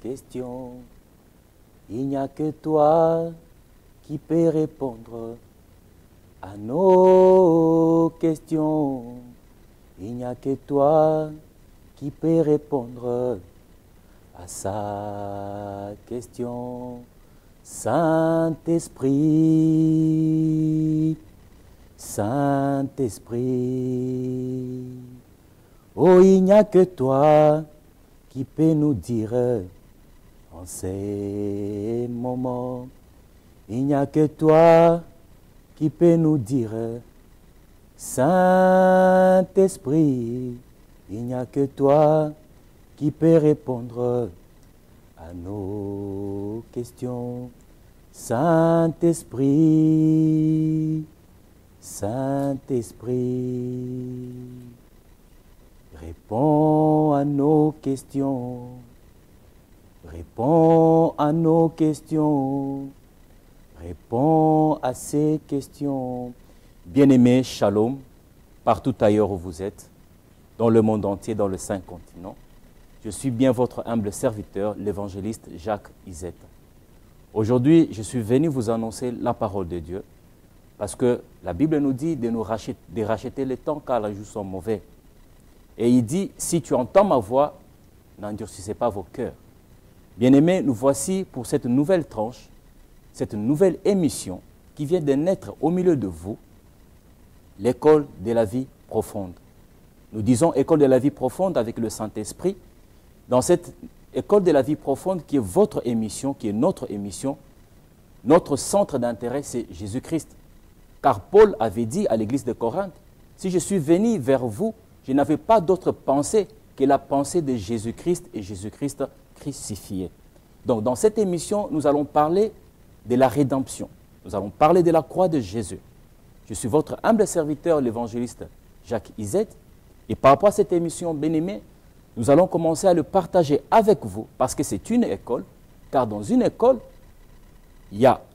questions. Il n'y a que toi qui peux répondre à nos questions. Il n'y a que toi qui peux répondre à sa question. Saint-Esprit, Saint-Esprit, oh, il n'y a que toi qui peux nous dire en ces moments. Il n'y a que toi qui peut nous dire, Saint-Esprit, il n'y a que toi qui peut répondre à nos questions. Saint-Esprit, Saint-Esprit, réponds à nos questions. Réponds à nos questions. Réponds à ces questions. Bien-aimés, shalom, partout ailleurs où vous êtes, dans le monde entier, dans le Saint-Continent. Je suis bien votre humble serviteur, l'évangéliste Jacques Izette. Aujourd'hui, je suis venu vous annoncer la parole de Dieu, parce que la Bible nous dit de racheter le temps car les jours sont mauvais. Et il dit, si tu entends ma voix, n'endurcissez pas vos cœurs. Bien-aimés, nous voici pour cette nouvelle tranche, cette nouvelle émission qui vient de naître au milieu de vous, l'école de la vie profonde. Nous disons école de la vie profonde avec le Saint-Esprit. Dans cette école de la vie profonde qui est votre émission, qui est notre émission, notre centre d'intérêt, c'est Jésus-Christ. Car Paul avait dit à l'église de Corinthe, si je suis venu vers vous, je n'avais pas d'autre pensée que la pensée de Jésus-Christ et Jésus-Christ crucifié. Donc dans cette émission, nous allons parler de la rédemption. Nous allons parler de la croix de Jésus. Je suis votre humble serviteur, l'évangéliste Jacques Izette. Et par rapport à cette émission, bien-aimés, nous allons commencer à le partager avec vous parce que c'est une école. Car dans une école,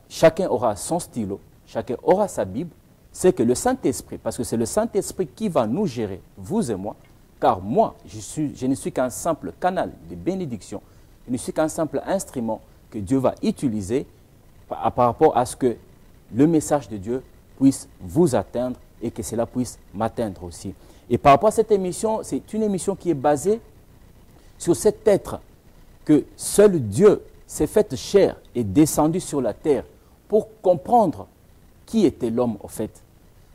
chacun aura son stylo, chacun aura sa Bible. C'est que le Saint-Esprit, parce que c'est le Saint-Esprit qui va nous gérer, vous et moi. Car moi, je ne suis qu'un simple canal de bénédiction. Je ne suis qu'un simple instrument que Dieu va utiliser par rapport à ce que le message de Dieu puisse vous atteindre et que cela puisse m'atteindre aussi. Et par rapport à cette émission, c'est une émission qui est basée sur cet être que seul Dieu s'est fait chair et descendu sur la terre pour comprendre qui était l'homme au fait.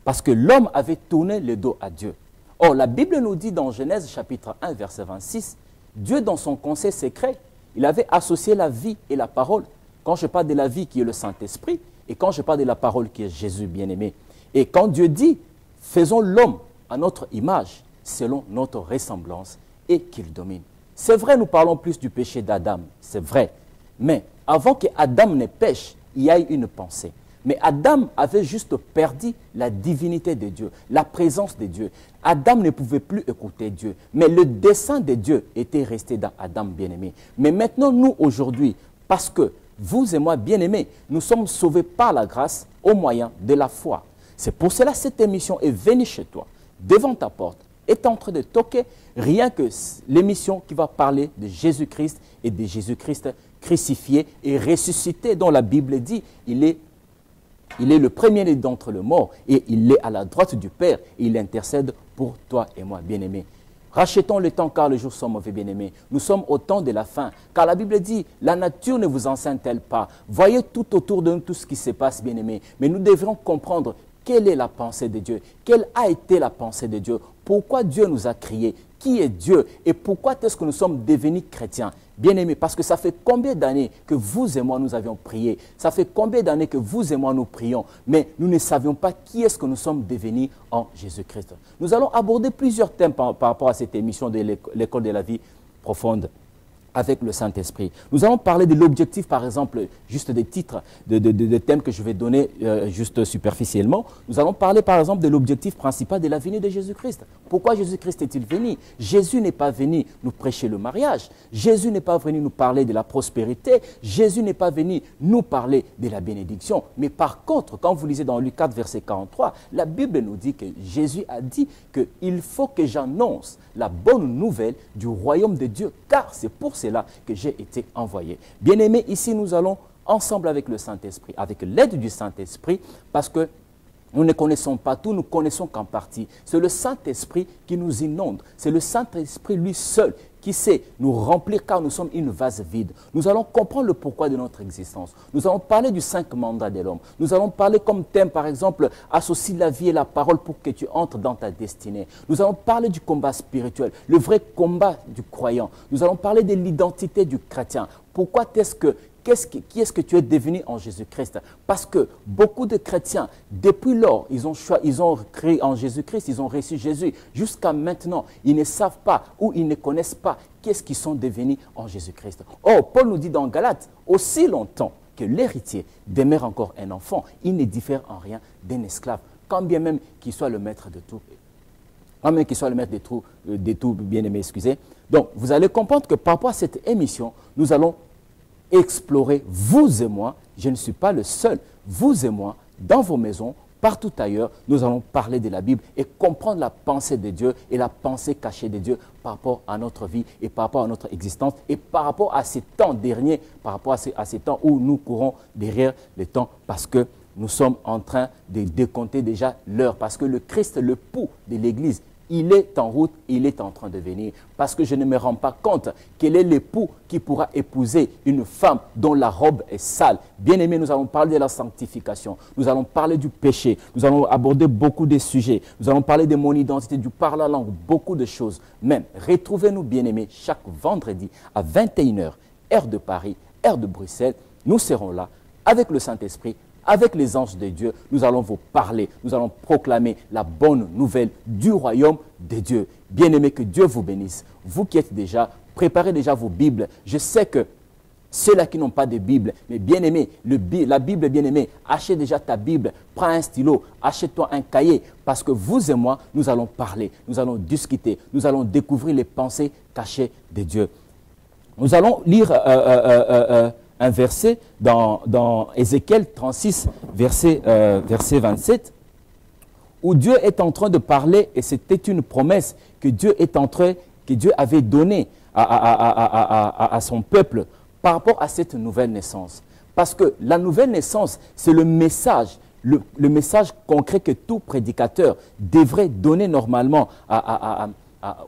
Parce que l'homme avait tourné le dos à Dieu. Or, la Bible nous dit dans Genèse chapitre 1, verset 26, Dieu dans son conseil secret, il avait associé la vie et la parole. Quand je parle de la vie qui est le Saint-Esprit, et quand je parle de la parole qui est Jésus bien-aimé. Et quand Dieu dit, faisons l'homme à notre image, selon notre ressemblance, et qu'il domine. C'est vrai, nous parlons plus du péché d'Adam, c'est vrai. Mais avant qu'Adam ne pêche, il y a eu une pensée. Mais Adam avait juste perdu la divinité de Dieu, la présence de Dieu. Adam ne pouvait plus écouter Dieu. Mais le dessein de Dieu était resté dans Adam bien-aimé. Mais maintenant, nous, aujourd'hui, parce que vous et moi, bien-aimés, nous sommes sauvés par la grâce au moyen de la foi. C'est pour cela que cette émission est venue chez toi, devant ta porte, est en train de toquer, rien que l'émission qui va parler de Jésus-Christ et de Jésus-Christ crucifié et ressuscité, dont la Bible dit, il est le premier-né d'entre les morts et il est à la droite du Père et il intercède pour toi et moi, bien-aimés. Rachetons le temps car les jours sont mauvais, bien-aimés. Nous sommes au temps de la fin. Car la Bible dit, la nature ne vous enseigne-t-elle pas? Voyez tout autour de nous tout ce qui se passe, bien-aimés. Mais nous devrons comprendre quelle est la pensée de Dieu. Quelle a été la pensée de Dieu? Pourquoi Dieu nous a créés? Qui est Dieu? Et pourquoi est-ce que nous sommes devenus chrétiens? Bien-aimés, parce que ça fait combien d'années que vous et moi nous avions prié? Ça fait combien d'années que vous et moi nous prions? Mais nous ne savions pas qui est-ce que nous sommes devenus en Jésus-Christ. Nous allons aborder plusieurs thèmes par rapport à cette émission de l'école de la vie profonde avec le Saint-Esprit. Nous allons parler de l'objectif, par exemple, juste des titres, de thèmes que je vais donner juste superficiellement. Nous allons parler, par exemple, de l'objectif principal de la venue de Jésus-Christ. Pourquoi Jésus-Christ est-il venu? Jésus n'est pas venu nous prêcher le mariage. Jésus n'est pas venu nous parler de la prospérité. Jésus n'est pas venu nous parler de la bénédiction. Mais par contre, quand vous lisez dans Luc 4, verset 43, la Bible nous dit que Jésus a dit qu'il faut que j'annonce la bonne nouvelle du royaume de Dieu. Car c'est pour cela que j'ai été envoyé. Bien-aimés, ici nous allons ensemble avec le Saint-Esprit, avec l'aide du Saint-Esprit, parce que nous ne connaissons pas tout, nous connaissons qu'en partie. C'est le Saint-Esprit qui nous inonde. C'est le Saint-Esprit lui seul qui sait nous remplir car nous sommes une vase vide. Nous allons comprendre le pourquoi de notre existence. Nous allons parler du 5 mandats de l'homme. Nous allons parler comme thème, par exemple, associe la vie et la parole pour que tu entres dans ta destinée. Nous allons parler du combat spirituel, le vrai combat du croyant. Nous allons parler de l'identité du chrétien. Pourquoi est-ce que qui est-ce que tu es devenu en Jésus-Christ? Parce que beaucoup de chrétiens, depuis lors, ils ont créé en Jésus-Christ, ils ont reçu Jésus. Jusqu'à maintenant, ils ne savent pas ou ils ne connaissent pas qu'est-ce qu'ils sont devenus en Jésus-Christ. Or, Paul nous dit dans Galates, aussi longtemps que l'héritier demeure encore un enfant, il ne diffère en rien d'un esclave, quand bien même qu'il soit le maître de tout. Quand même qu'il soit le maître de tout, bien aimé, excusez. Donc, vous allez comprendre que par rapport à cette émission, nous allons explorer, vous et moi, je ne suis pas le seul, vous et moi, dans vos maisons, partout ailleurs, nous allons parler de la Bible et comprendre la pensée de Dieu et la pensée cachée de Dieu par rapport à notre vie et par rapport à notre existence et par rapport à ces temps derniers, par rapport à ces temps où nous courons derrière le temps parce que nous sommes en train de décompter déjà l'heure, parce que le Christ, le pouls de l'Église, il est en route, il est en train de venir. Parce que je ne me rends pas compte quel est l'époux qui pourra épouser une femme dont la robe est sale. Bien aimé, nous allons parler de la sanctification. Nous allons parler du péché. Nous allons aborder beaucoup de sujets. Nous allons parler de mon identité, du parler la langue, beaucoup de choses. Même, retrouvez-nous, bien aimés, chaque vendredi à 21 h, heure de Paris, heure de Bruxelles. Nous serons là avec le Saint-Esprit, avec les anges de Dieu, nous allons vous parler, nous allons proclamer la bonne nouvelle du royaume de Dieu. Bien-aimés, que Dieu vous bénisse. Vous qui êtes déjà, préparez déjà vos Bibles. Je sais que ceux-là qui n'ont pas de Bible, mais bien-aimés, la Bible, bien-aimé, achète déjà ta Bible, prends un stylo, achète-toi un cahier, parce que vous et moi, nous allons parler, nous allons discuter, nous allons découvrir les pensées cachées de Dieu. Nous allons lire un verset dans Ézéchiel 36, verset 27, où Dieu est en train de parler, et c'était une promesse que Dieu avait donnée à son peuple par rapport à cette nouvelle naissance. Parce que la nouvelle naissance, c'est le message concret que tout prédicateur devrait donner normalement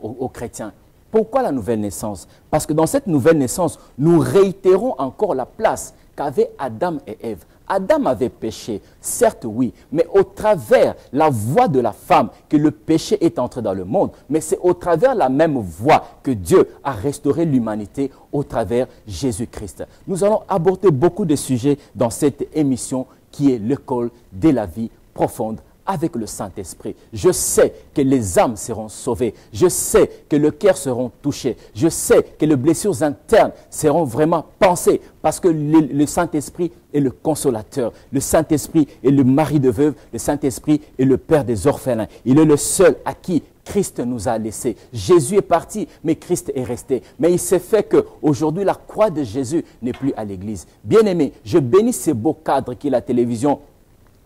aux chrétiens. Pourquoi la nouvelle naissance? Parce que dans cette nouvelle naissance, nous réitérons encore la place qu'avaient Adam et Ève. Adam avait péché, certes oui, mais au travers la voie de la femme que le péché est entré dans le monde, mais c'est au travers la même voie que Dieu a restauré l'humanité au travers Jésus-Christ. Nous allons aborder beaucoup de sujets dans cette émission qui est l'école de la vie profonde avec le Saint-Esprit. Je sais que les âmes seront sauvées. Je sais que le cœur seront touchés. Je sais que les blessures internes seront vraiment pensées parce que le Saint-Esprit est le consolateur. Le Saint-Esprit est le mari de veuve. Le Saint-Esprit est le père des orphelins. Il est le seul à qui Christ nous a laissés. Jésus est parti, mais Christ est resté. Mais il s'est fait qu'aujourd'hui, la croix de Jésus n'est plus à l'église. Bien-aimé, je bénis ces beaux cadres qui est la télévision,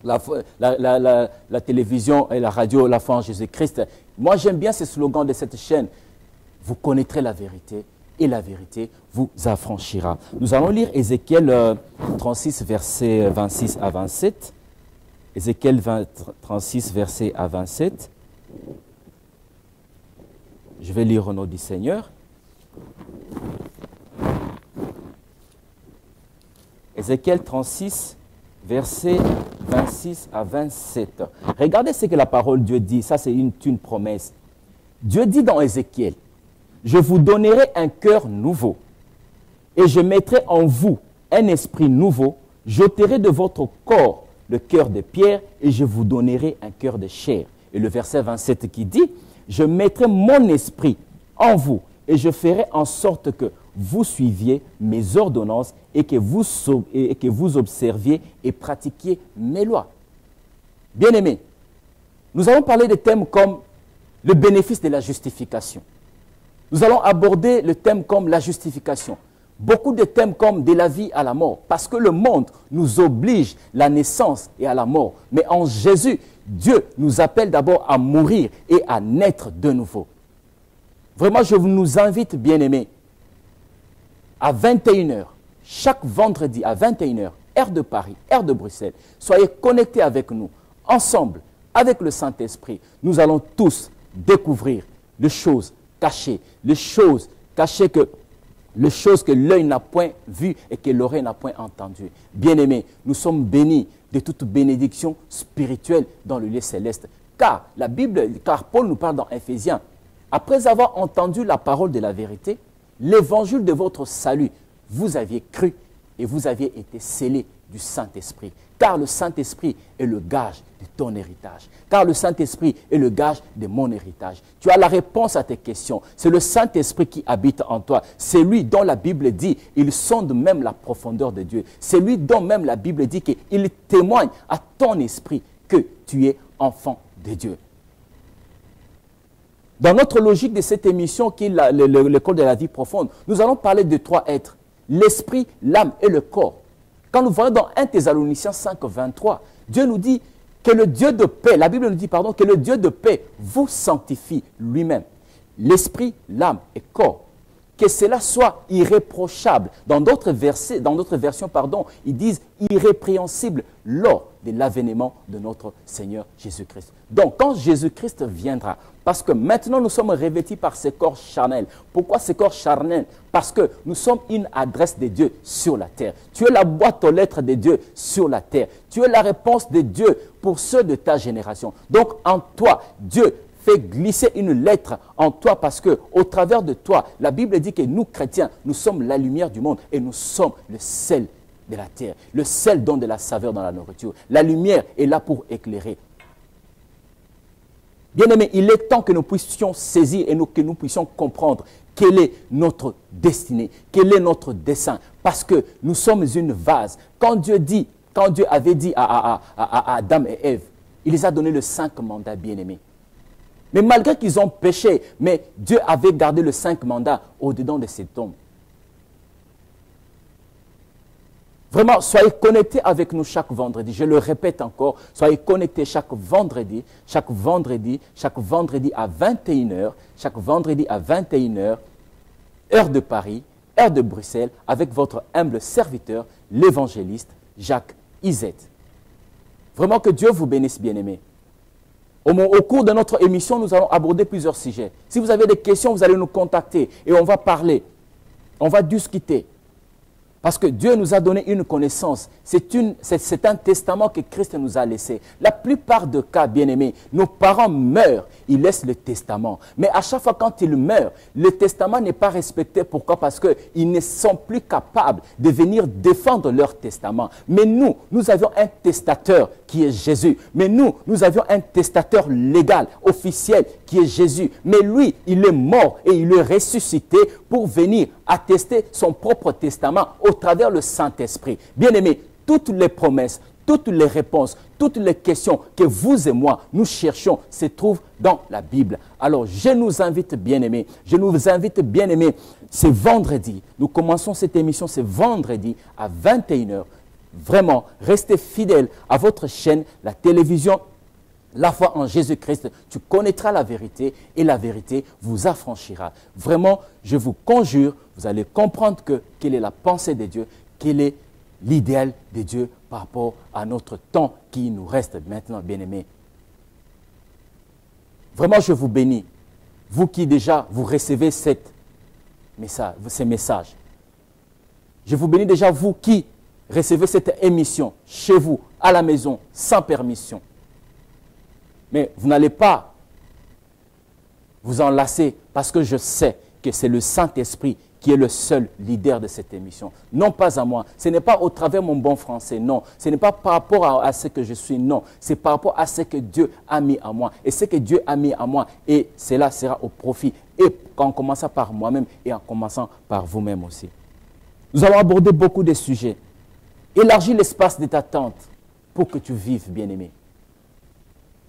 la télévision et la radio, la foi en Jésus-Christ. Moi, j'aime bien ce slogan de cette chaîne. Vous connaîtrez la vérité et la vérité vous affranchira. Nous allons lire Ézéchiel 36, versets 26 à 27. Ézéchiel 36, versets à 27. Je vais lire au nom du Seigneur. Ézéchiel 36, versets 26 à 27. Regardez ce que la parole de Dieu dit. Ça, c'est une promesse. Dieu dit dans Ézéchiel, « Je vous donnerai un cœur nouveau et je mettrai en vous un esprit nouveau. J'ôterai de votre corps le cœur de pierre et je vous donnerai un cœur de chair. » Et le verset 27 qui dit, « Je mettrai mon esprit en vous et je ferai en sorte que vous suiviez mes ordonnances et que vous observiez et pratiquiez mes lois. » Bien-aimés, nous allons parler de thèmes comme le bénéfice de la justification. Nous allons aborder le thème comme la justification. Beaucoup de thèmes comme de la vie à la mort, parce que le monde nous oblige à la naissance et à la mort. Mais en Jésus, Dieu nous appelle d'abord à mourir et à naître de nouveau. Vraiment, je nous invite, bien-aimés, à 21 heures, chaque vendredi à 21 heures, heure de Paris, heure de Bruxelles. Soyez connectés avec nous, ensemble, avec le Saint-Esprit. Nous allons tous découvrir les choses cachées que l'œil n'a point vues et que l'oreille n'a point entendues. Bien-aimés, nous sommes bénis de toute bénédiction spirituelle dans le lieu céleste. Car Paul nous parle dans Éphésiens, après avoir entendu la parole de la vérité, l'évangile de votre salut, vous aviez cru et vous aviez été scellés du Saint-Esprit. Car le Saint-Esprit est le gage de ton héritage. Car le Saint-Esprit est le gage de mon héritage. Tu as la réponse à tes questions. C'est le Saint-Esprit qui habite en toi. C'est lui dont la Bible dit, il sonde même la profondeur de Dieu. C'est lui dont même la Bible dit qu'il témoigne à ton esprit que tu es enfant de Dieu. Dans notre logique de cette émission qui est l'école de la vie profonde, nous allons parler de trois êtres, l'esprit, l'âme et le corps. Quand nous voyons dans 1 Thessaloniciens 5, 23, Dieu nous dit que le Dieu de paix, la Bible nous dit, que le Dieu de paix vous sanctifie lui-même. L'esprit, l'âme et corps. Que cela soit irréprochable. Dans d'autres versions, ils disent irrépréhensible lors de l'avènement de notre Seigneur Jésus-Christ. Donc, quand Jésus-Christ viendra, parce que maintenant nous sommes revêtis par ces corps charnels. Pourquoi ces corps charnels? Parce que nous sommes une adresse de Dieu sur la terre. Tu es la boîte aux lettres de Dieu sur la terre. Tu es la réponse de Dieu pour ceux de ta génération. Donc, en toi, Dieu fait glisser une lettre en toi parce que au travers de toi, la Bible dit que nous chrétiens, nous sommes la lumière du monde et nous sommes le sel de la terre. Le sel donne de la saveur dans la nourriture. La lumière est là pour éclairer. Bien-aimés, il est temps que nous puissions saisir et que nous puissions comprendre quelle est notre destinée, quel est notre dessein. Parce que nous sommes une vase. Quand Dieu avait dit à Adam et Ève, il les a donné les 5 mandats, bien-aimés. Mais malgré qu'ils ont péché, mais Dieu avait gardé les 5 mandats au-dedans de cet homme. Vraiment, soyez connectés avec nous chaque vendredi. Je le répète encore, soyez connectés chaque vendredi à 21h, chaque vendredi à 21h, heure de Paris, heure de Bruxelles, avec votre humble serviteur, l'évangéliste Jacques Izette. Vraiment que Dieu vous bénisse, bien-aimés. Au cours de notre émission, nous allons aborder plusieurs sujets. Si vous avez des questions, vous allez nous contacter et on va parler, on va discuter. Parce que Dieu nous a donné une connaissance. C'est un testament que Christ nous a laissé. La plupart des cas, bien-aimés, nos parents meurent, ils laissent le testament. Mais à chaque fois quand ils meurent, le testament n'est pas respecté. Pourquoi? Parce qu'ils ne sont plus capables de venir défendre leur testament. Mais nous avions un testateur qui est Jésus. Mais nous avions un testateur légal, officiel, qui est Jésus. Mais lui, il est mort et il est ressuscité pour venir attester son propre testament au travers le Saint-Esprit. Bien-aimés, toutes les promesses, toutes les réponses, toutes les questions que vous et moi, nous cherchons, se trouvent dans la Bible. Alors, je nous invite, bien-aimés, ce vendredi, nous commençons cette émission ce vendredi à 21h. Vraiment, restez fidèles à votre chaîne, la télévision, la foi en Jésus-Christ. Tu connaîtras la vérité et la vérité vous affranchira. Vraiment, je vous conjure, vous allez comprendre quelle est la pensée de Dieu, quel est l'idéal de Dieu par rapport à notre temps qui nous reste maintenant, bien-aimés. Vraiment, je vous bénis. Vous qui déjà, vous recevez ces messages. Je vous bénis déjà, vous qui recevez cette émission chez vous, à la maison, sans permission. Mais vous n'allez pas vous enlacer parce que je sais que c'est le Saint-Esprit qui est le seul leader de cette émission. Non pas à moi. Ce n'est pas au travers mon bon français, non. Ce n'est pas par rapport à ce que je suis, non. C'est par rapport à ce que Dieu a mis à moi. Et ce que Dieu a mis à moi, et cela sera au profit. Et en commençant par moi-même et en commençant par vous-même aussi. Nous allons aborder beaucoup de sujets. Élargis l'espace de ta tente pour que tu vives, bien-aimé.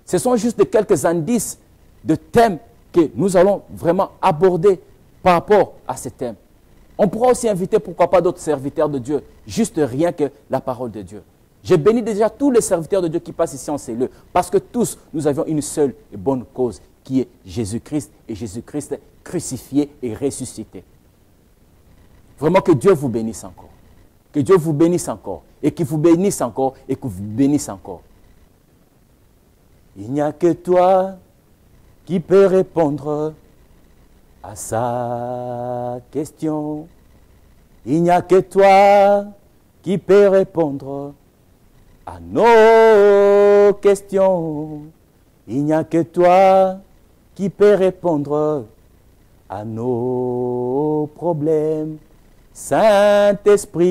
Ce sont juste quelques indices de thèmes que nous allons vraiment aborder par rapport à ces thèmes. On pourra aussi inviter, pourquoi pas, d'autres serviteurs de Dieu, juste rien que la parole de Dieu. J'ai béni déjà tous les serviteurs de Dieu qui passent ici en cellule, parce que tous, nous avions une seule et bonne cause, qui est Jésus-Christ, et Jésus-Christ crucifié et ressuscité. Vraiment que Dieu vous bénisse encore. Que Dieu vous bénisse encore. Et qu'il vous bénisse encore. Et qu'il vous bénisse encore. Il n'y a que toi qui peux répondre à sa question. Il n'y a que toi qui peux répondre à nos questions. Il n'y a que toi qui peux répondre à nos problèmes. Saint-Esprit,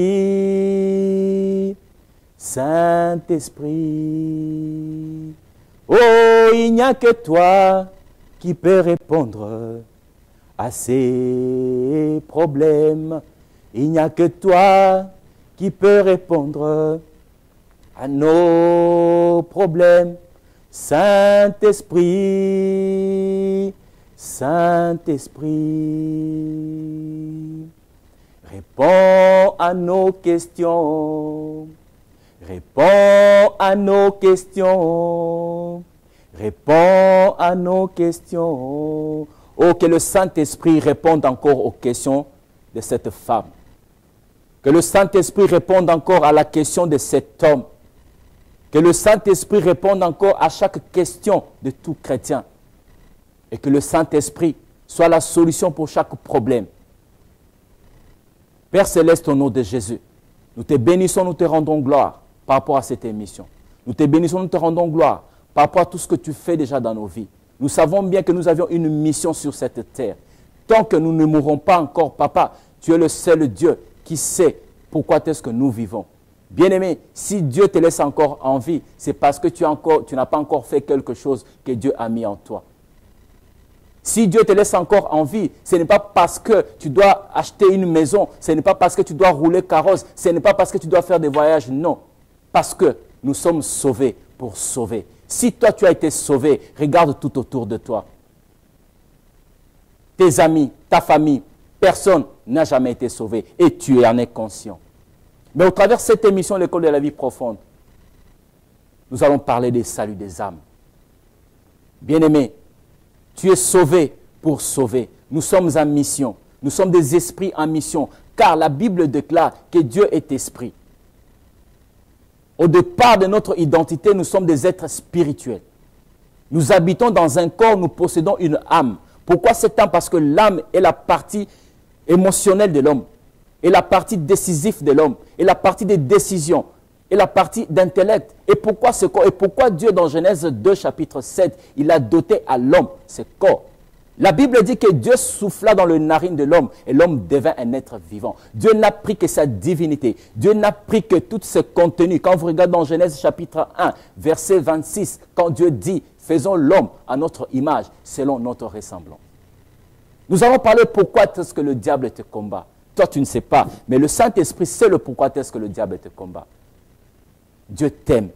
Saint-Esprit. Oh, il n'y a que toi qui peux répondre à ces problèmes. Il n'y a que toi qui peux répondre à nos problèmes. Saint-Esprit, Saint-Esprit. Réponds à nos questions. Réponds à nos questions. Réponds à nos questions. Oh, que le Saint-Esprit réponde encore aux questions de cette femme. Que le Saint-Esprit réponde encore à la question de cet homme. Que le Saint-Esprit réponde encore à chaque question de tout chrétien. Et que le Saint-Esprit soit la solution pour chaque problème. Père Céleste, au nom de Jésus, nous te bénissons, nous te rendons gloire par rapport à cette émission. Nous te bénissons, nous te rendons gloire par rapport à tout ce que tu fais déjà dans nos vies. Nous savons bien que nous avions une mission sur cette terre. Tant que nous ne mourrons pas encore, Papa, tu es le seul Dieu qui sait pourquoi est-ce que nous vivons. Bien-aimé, si Dieu te laisse encore en vie, c'est parce que tu n'as pas encore fait quelque chose que Dieu a mis en toi. Si Dieu te laisse encore en vie, ce n'est pas parce que tu dois acheter une maison, ce n'est pas parce que tu dois rouler carrosse, ce n'est pas parce que tu dois faire des voyages, non. Parce que nous sommes sauvés pour sauver. Si toi tu as été sauvé, regarde tout autour de toi. Tes amis, ta famille, personne n'a jamais été sauvé et tu en es conscient. Mais au travers de cette émission, l'école de la vie profonde, nous allons parler des saluts des âmes. Bien-aimé, tu es sauvé pour sauver. Nous sommes en mission. Nous sommes des esprits en mission. Car la Bible déclare que Dieu est esprit. Au départ de notre identité, nous sommes des êtres spirituels. Nous habitons dans un corps, nous possédons une âme. Pourquoi cette âme? Parce que l'âme est la partie émotionnelle de l'homme, est la partie décisive de l'homme, est la partie des décisions, est la partie d'intellect. Et pourquoi ce corps? Et pourquoi Dieu, dans Genèse 2, chapitre 7, il a doté à l'homme ce corps? La Bible dit que Dieu souffla dans le narine de l'homme et l'homme devint un être vivant. Dieu n'a pris que sa divinité. Dieu n'a pris que tout ce contenu. Quand vous regardez dans Genèse chapitre 1, verset 26, quand Dieu dit « Faisons l'homme à notre image, selon notre ressemblance ». Nous allons parler pourquoi est-ce que le diable te combat. Toi, tu ne sais pas, mais le Saint-Esprit sait le pourquoi est-ce que le diable te combat. Dieu t'aime.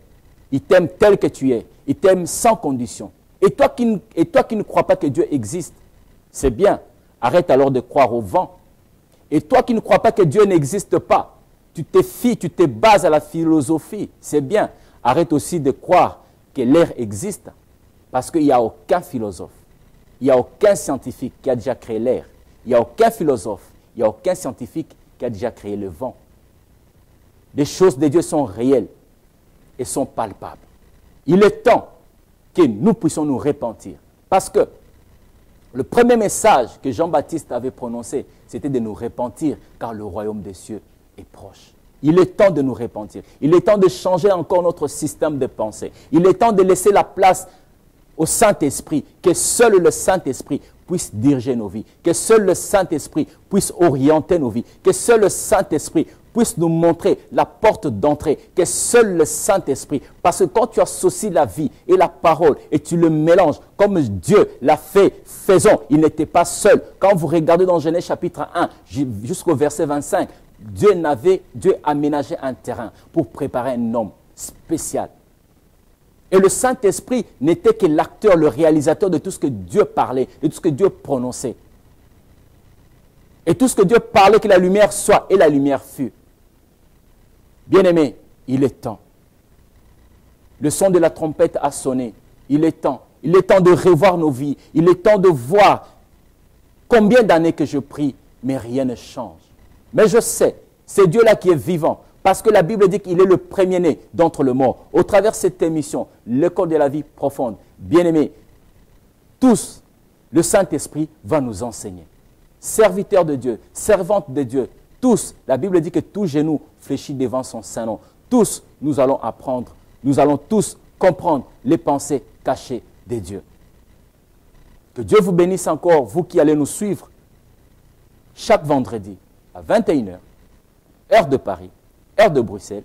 Il t'aime tel que tu es. Il t'aime sans condition. Et toi qui ne crois pas que Dieu existe, c'est bien. Arrête alors de croire au vent. Et toi qui ne crois pas que Dieu n'existe pas, tu te fies, tu te bases à la philosophie, c'est bien. Arrête aussi de croire que l'air existe, parce qu'il n'y a aucun philosophe, il n'y a aucun scientifique qui a déjà créé l'air. Il n'y a aucun philosophe, il n'y a aucun scientifique qui a déjà créé le vent. Les choses de Dieu sont réelles et sont palpables. Il est temps que nous puissions nous repentir. Parce que le premier message que Jean-Baptiste avait prononcé, c'était de nous repentir, car le royaume des cieux est proche. Il est temps de nous repentir. Il est temps de changer encore notre système de pensée. Il est temps de laisser la place au Saint-Esprit, que seul le Saint-Esprit puisse diriger nos vies, que seul le Saint-Esprit puisse orienter nos vies, que seul le Saint-Esprit puisse nous montrer la porte d'entrée, que seul le Saint-Esprit, parce que quand tu associes la vie et la parole et tu le mélanges comme Dieu l'a fait, faisons, il n'était pas seul. Quand vous regardez dans Genèse chapitre 1 jusqu'au verset 25, Dieu aménageait un terrain pour préparer un homme spécial. Et le Saint-Esprit n'était que l'acteur, le réalisateur de tout ce que Dieu parlait, de tout ce que Dieu prononçait. Et tout ce que Dieu parlait, que la lumière soit, et la lumière fut. Bien-aimé, il est temps. Le son de la trompette a sonné. Il est temps. Il est temps de revoir nos vies. Il est temps de voir combien d'années que je prie, mais rien ne change. Mais je sais, c'est Dieu-là qui est vivant. Parce que la Bible dit qu'il est le premier-né d'entre les morts. Au travers de cette émission, l'école de la vie profonde, bien-aimés, tous, le Saint-Esprit va nous enseigner. Serviteurs de Dieu, servantes de Dieu, tous, la Bible dit que tous genoux fléchis devant son saint nom. Tous, nous allons apprendre, nous allons tous comprendre les pensées cachées de Dieu. Que Dieu vous bénisse encore, vous qui allez nous suivre chaque vendredi à 21h, heure de Paris, heure de Bruxelles.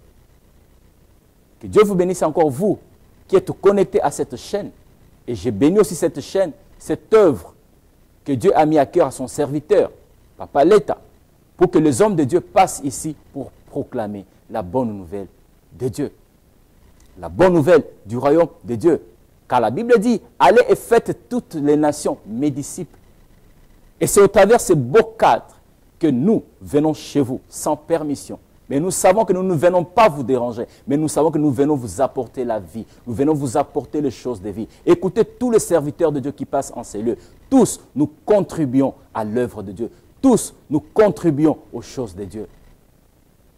Que Dieu vous bénisse encore, vous qui êtes connectés à cette chaîne. Et j'ai béni aussi cette chaîne, cette œuvre que Dieu a mis à cœur à son serviteur, Papa l'État, pour que les hommes de Dieu passent ici pour proclamer la bonne nouvelle de Dieu. La bonne nouvelle du royaume de Dieu. Car la Bible dit, allez et faites toutes les nations mes disciples. Et c'est au travers de ces beaux cadres que nous venons chez vous sans permission. Mais nous savons que nous ne venons pas vous déranger, mais nous savons que nous venons vous apporter la vie. Nous venons vous apporter les choses de vie. Écoutez tous les serviteurs de Dieu qui passent en ces lieux. Tous, nous contribuons à l'œuvre de Dieu. Tous, nous contribuons aux choses de Dieu.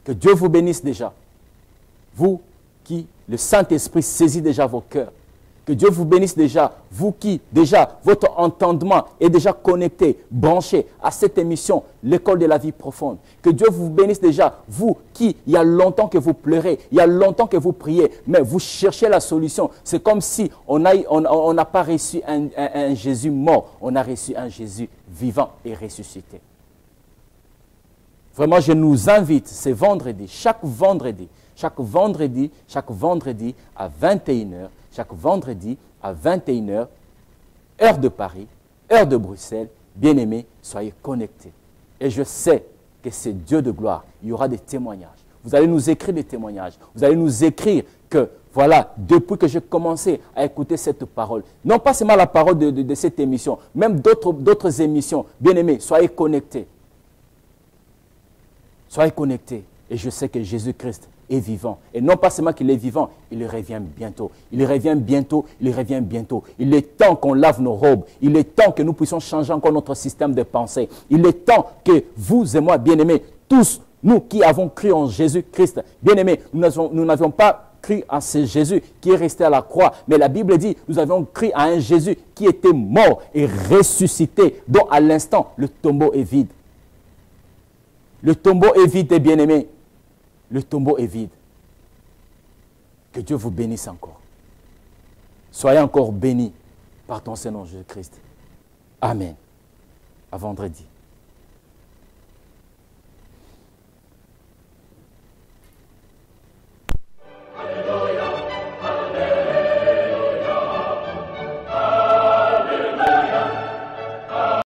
Que Dieu vous bénisse déjà. Vous qui, le Saint-Esprit saisit déjà vos cœurs. Que Dieu vous bénisse déjà, vous qui, déjà, votre entendement est déjà connecté, branché à cette émission, l'école de la vie profonde. Que Dieu vous bénisse déjà, vous qui, il y a longtemps que vous pleurez, il y a longtemps que vous priez, mais vous cherchez la solution. C'est comme si on n'a pas reçu un Jésus mort, on a reçu un Jésus vivant et ressuscité. Vraiment, je nous invite, c'est vendredi, chaque vendredi à 21h, chaque vendredi à 21h, heure de Paris, heure de Bruxelles, bien-aimés, soyez connectés. Et je sais que c'est Dieu de gloire. Il y aura des témoignages. Vous allez nous écrire des témoignages. Vous allez nous écrire que, voilà, depuis que j'ai commencé à écouter cette parole, non pas seulement la parole de cette émission, même d'autres émissions, bien-aimés, soyez connectés. Soyez connectés. Et je sais que Jésus-Christ est vivant. Et non pas seulement qu'il est vivant, il revient bientôt. Il revient bientôt, il revient bientôt. Il est temps qu'on lave nos robes. Il est temps que nous puissions changer encore notre système de pensée. Il est temps que vous et moi, bien-aimés, tous, nous qui avons cru en Jésus-Christ, bien-aimés, nous n'avions pas cru en ce Jésus qui est resté à la croix. Mais la Bible dit, nous avions cru à un Jésus qui était mort et ressuscité, dont à l'instant, le tombeau est vide. Le tombeau est vide, bien-aimés. Le tombeau est vide. Que Dieu vous bénisse encore. Soyez encore bénis par ton Seigneur Jésus-Christ. Amen. À vendredi.